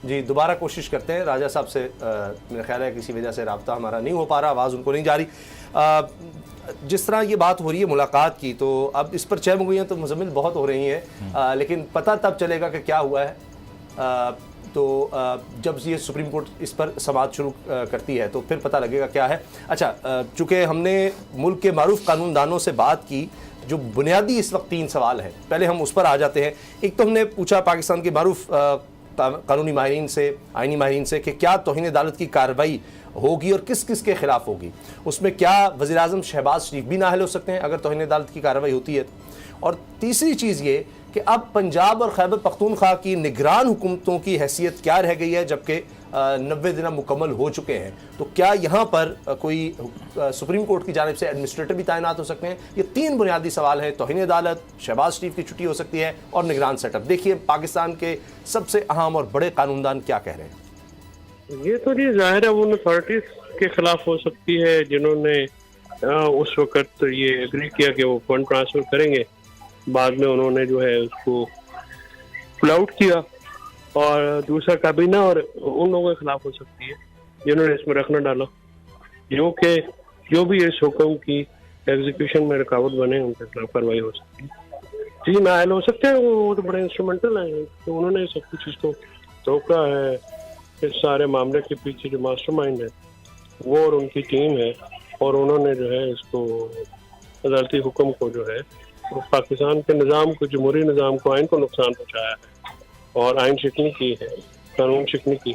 جی دوبارہ کوشش کرتے ہیں راجہ صاحب سے، میرا خیال ہے کسی وجہ سے رابطہ ہمارا نہیں ہو پا رہا، آواز ان کو نہیں جا رہی۔ جس طرح یہ بات ہو رہی ہے ملاقات کی، تو اب اس پر 6 مگویاں تو مزمل بہت ہو رہی ہیں، لیکن پتہ تب چلے گا کہ کیا ہوا ہے تو جب یہ سپریم کورٹ اس پر سماعت شروع کرتی ہے تو پھر پتہ لگے گا کیا ہے۔ اچھا، چونکہ ہم نے ملک کے معروف قانون دانوں سے بات کی، جو بنیادی اس وقت 3 سوال ہیں، پہلے ہم اس پر آ جاتے ہیں۔ ایک تو ہم نے پوچھا پاکستان کے معروف قانونی ماہرین سے، آئینی ماہرین سے، کہ کیا توہین عدالت کی کارروائی ہوگی اور کس کس کے خلاف ہوگی، اس میں کیا وزیر اعظم شہباز شریف بھی نااہل ہو سکتے ہیں اگر توہین عدالت کی کارروائی ہوتی ہے، اور تیسری چیز یہ کہ اب پنجاب اور خیبر پختونخوا کی نگران حکومتوں کی حیثیت کیا رہ گئی ہے جبکہ 90 دن مکمل ہو چکے ہیں، تو کیا یہاں پر کوئی سپریم کورٹ کی جانب سے ایڈمنسٹریٹر بھی تعینات ہو سکتے ہیں؟ یہ 3 بنیادی سوال ہیں، توہین عدالت، شہباز شریف کی چھٹی ہو سکتی ہے اور نگران سیٹ اپ۔ دیکھیے پاکستان کے سب سے اہم اور بڑے قانون دان کیا کہہ رہے ہیں۔ یہ تو جی ظاہر ہے ان اتھارٹیز کے خلاف ہو سکتی ہے جنہوں نے اس وقت یہ ایگری کیا کہ وہ فنڈ ٹرانسفر کریں گے، بعد میں انہوں نے جو ہے اس کو پل آؤٹ کیا، اور دوسرا کابینہ اور ان لوگوں کے خلاف ہو سکتی ہے جنہوں نے اس میں رکھنا ڈالا، جو بھی اس حکم کی ایگزیکیوشن میں رکاوٹ بنے ان کے خلاف کارروائی ہو سکتی ہے۔ جی نااہل ہو سکتے ہیں، وہ تو بڑے انسٹرومنٹل ہیں، تو انہوں نے سب کچھ اس کو روکا ہے۔ اس سارے معاملے کے پیچھے جو ماسٹر مائنڈ ہے وہ اور ان کی ٹیم ہے، اور انہوں نے جو ہے اس کو عدالتی حکم کو جو ہے پاکستان کے نظام کو، جمہوری نظام کو، آئین کو نقصان پہنچایا ہے اور آئین شکنی کی ہے، قانون شکنی کی۔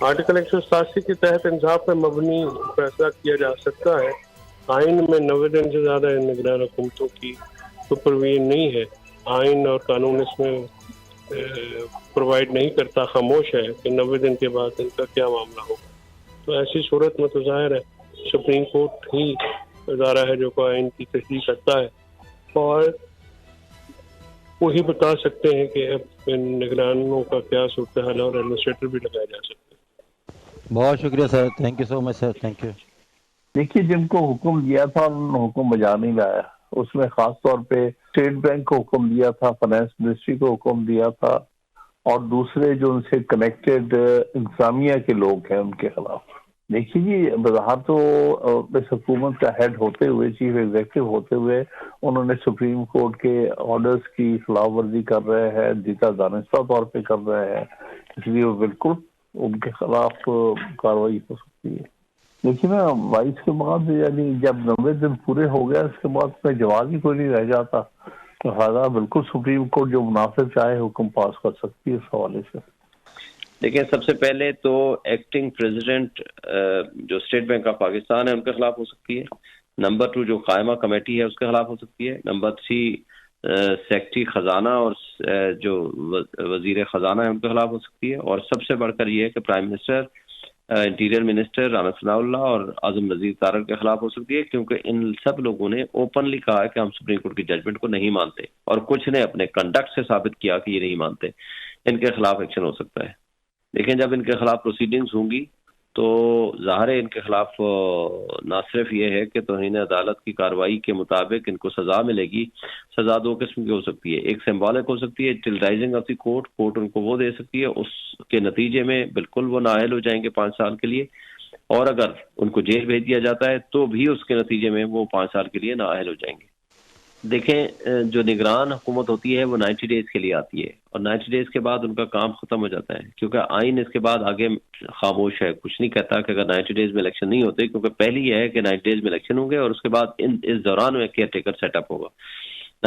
آرٹیکل 187 کے تحت انصاف پر مبنی فیصلہ کیا جا سکتا ہے۔ آئین میں 90 دن سے زیادہ نگران حکومتوں کی سپرویژن نہیں ہے، آئین اور قانون اس میں پرووائڈ نہیں کرتا، خاموش ہے کہ 90 دن کے بعد ان کا کیا معاملہ ہوگا۔ تو ایسی صورت میں تو ظاہر ہے سپریم کورٹ ہی ادارہ ہے جو کہ آئین کی تشریح کرتا ہے، اور وہی بتا سکتے ہیں کہ اب ان نگرانوں کا کیا صورتحال ہے، اور ایڈمنسٹریٹر بھی لگائے جا سکتے ہیں۔ بہت شکریہ sir, thank you so much sir, thank you. دیکھیے جن کو حکم دیا تھا انہوں نے حکم بجا نہیں لایا، اس میں خاص طور پہ اسٹیٹ بینک کو حکم دیا تھا، فائنانس منسٹری کو حکم دیا تھا، اور دوسرے جو ان سے کنیکٹڈ انتظامیہ کے لوگ ہیں ان کے خلاف۔ دیکھیے جی بظاہر تو اس حکومت کا ہیڈ ہوتے ہوئے، چیف ایگزیکٹو ہوتے ہوئے، انہوں نے سپریم کورٹ کے آرڈرز کی خلاف ورزی کر رہے ہیں، جیتا دانستہ طور پہ کر رہے ہیں، اس لیے وہ بالکل ان کے خلاف کارروائی ہو سکتی ہے۔ دیکھیے نا 22 کے بعد یعنی جب 90 دن پورے ہو گیا اس کے بعد میں جواب ہی کوئی نہیں رہ جاتا، تو لہٰذا بالکل سپریم کورٹ جو مناسب چاہے حکم پاس کر سکتی ہے اس حوالے سے۔ دیکھیں سب سے پہلے تو ایکٹنگ پریزیڈنٹ جو اسٹیٹ بینک آف پاکستان ہے ان کے خلاف ہو سکتی ہے، نمبر 2 جو قائمہ کمیٹی ہے اس کے خلاف ہو سکتی ہے، نمبر 3 سیکرٹری خزانہ اور جو وزیر خزانہ ہے ان کے خلاف ہو سکتی ہے، اور سب سے بڑھ کر یہ ہے کہ prime minister, interior minister Rana Sanaullah اور اعظم نذیر تارڑ کے خلاف ہو سکتی ہے، کیونکہ ان سب لوگوں نے اوپنلی کہا ہے کہ ہم سپریم کورٹ کی ججمنٹ کو نہیں مانتے، اور کچھ نے اپنے کنڈکٹ سے ثابت کیا کہ یہ نہیں مانتے، ان کے خلاف ایکشن ہو سکتا ہے۔ لیکن جب ان کے خلاف پروسیڈنگز ہوں گی تو ظاہر ہے ان کے خلاف نہ صرف یہ ہے کہ توہین عدالت کی کارروائی کے مطابق ان کو سزا ملے گی، سزا 2 قسم کی ہو سکتی ہے، ایک سمبولک ہو سکتی ہے، ٹلرائزنگ آف دی کورٹ ان کو وہ دے سکتی ہے، اس کے نتیجے میں بالکل وہ نااہل ہو جائیں گے 5 سال کے لیے، اور اگر ان کو جیل بھیج دیا جاتا ہے تو بھی اس کے نتیجے میں وہ 5 سال کے لیے نااہل ہو جائیں گے۔ دیکھیں جو نگران حکومت ہوتی ہے وہ 90 ڈیز کے لیے آتی ہے، اور 90 ڈیز کے بعد ان کا کام ختم ہو جاتا ہے، کیونکہ آئین اس کے بعد آگے خاموش ہے، کچھ نہیں کہتا کہ اگر 90 ڈیز میں الیکشن نہیں ہوتے، کیونکہ پہلی یہ ہے کہ 90 ڈیز میں الیکشن ہوں گے، اور اس کے بعد اس دوران میں کیئر ٹیکر سیٹ اپ ہوگا۔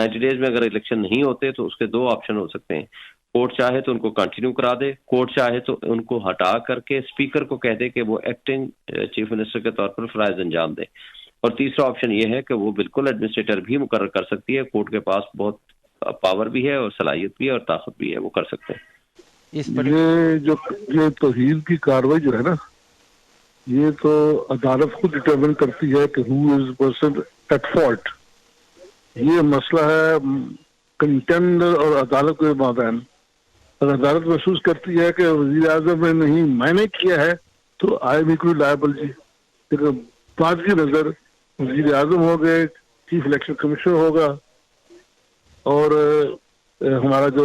90 ڈیز میں اگر الیکشن نہیں ہوتے تو اس کے 2 آپشن ہو سکتے ہیں، کورٹ چاہے تو ان کو کنٹینیو کرا دے، کورٹ چاہے تو ان کو ہٹا کر کے اسپیکر کو کہہ دے کہ وہ ایکٹنگ چیف منسٹر کے طور پر فرائض انجام دے، اور تیسرا آپشن یہ ہے کہ وہ بالکل ایڈمنسٹریٹر بھی مقرر کر سکتی ہے، کورٹ کے پاس بہت پاور بھی ہے اور صلاحیت بھی ہے اور طاقت بھی ہے، وہ کر سکتے ہیں۔ یہ توہین کی کاروائی جو ہے نا، یہ تو عدالت خود ڈٹرمن کرتی ہے کہ ہو از پرسن ایٹ فالٹ۔ یہ مسئلہ ہے کنٹینڈر اور عدالت کے مابین۔ اگر عدالت محسوس کرتی ہے کہ وزیر اعظم نے نہیں میں نے کیا ہے تو آئی ایم ایکولی لائبل جی، لیکن بات کی نظر وزیر اعظم ہو گئے، چیف الیکشن کمشنر ہوگا، اور ہمارا جو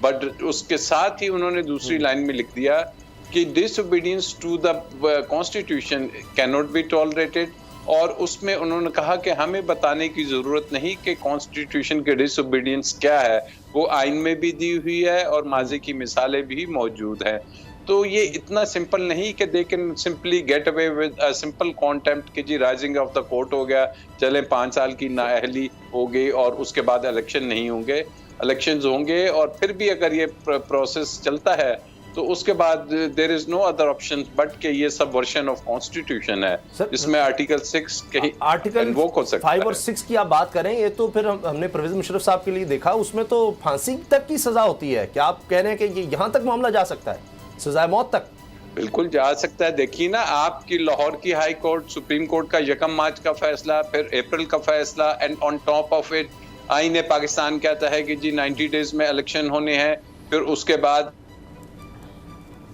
بٹ اس کے ساتھ ہی انہوں نے دوسری لائن میں لکھ دیا کہ disobedience to the constitution can not be tolerated, اور اس میں انہوں نے کہا کہ ہمیں بتانے کی ضرورت نہیں کہ کانسٹیٹیوشن کے ڈس اوبیڈینس کیا ہے، وہ آئین میں بھی دی ہوئی ہے اور ماضی کی مثالیں بھی موجود ہیں. تو یہ اتنا سمپل نہیں کہ they can simply get away with simple contempt کہ جی رائزنگ آف دا کورٹ ہو گیا، چلیں 5 سال کی نااہلی ہو گئی اور اس کے بعد الیکشن نہیں ہوں گے. الیکشنز ہوں گے اور پھر بھی اگر یہ پروسیس چلتا ہے تو اس کے بعد دیر از نو ادر آپشن بٹ کہ یہ سب ورژن آف کانسٹیٹیوشن ہے جس میں آرٹیکل 6 کہیں آرٹیکل 5 اور 6 کی آپ بات کریں، یہ تو پھر ہم نے پرویز مشرف صاحب کے لیے دیکھا، اس میں تو پھانسی تک کی سزا ہوتی ہے. کیا آپ کہہ رہے ہیں کہ یہ یہاں تک معاملہ جا سکتا ہے، سزائے موت تک؟ بالکل جا سکتا ہے. دیکھیے نا، آپ کی لاہور کی ہائی کورٹ، سپریم کورٹ کا 1 مارچ کا فیصلہ، پھر اپریل کا فیصلہ، and on top of it آئین پاکستان کہتا ہے کہ جی 90 ڈیز میں الیکشن ہونے ہیں. پھر اس کے بعد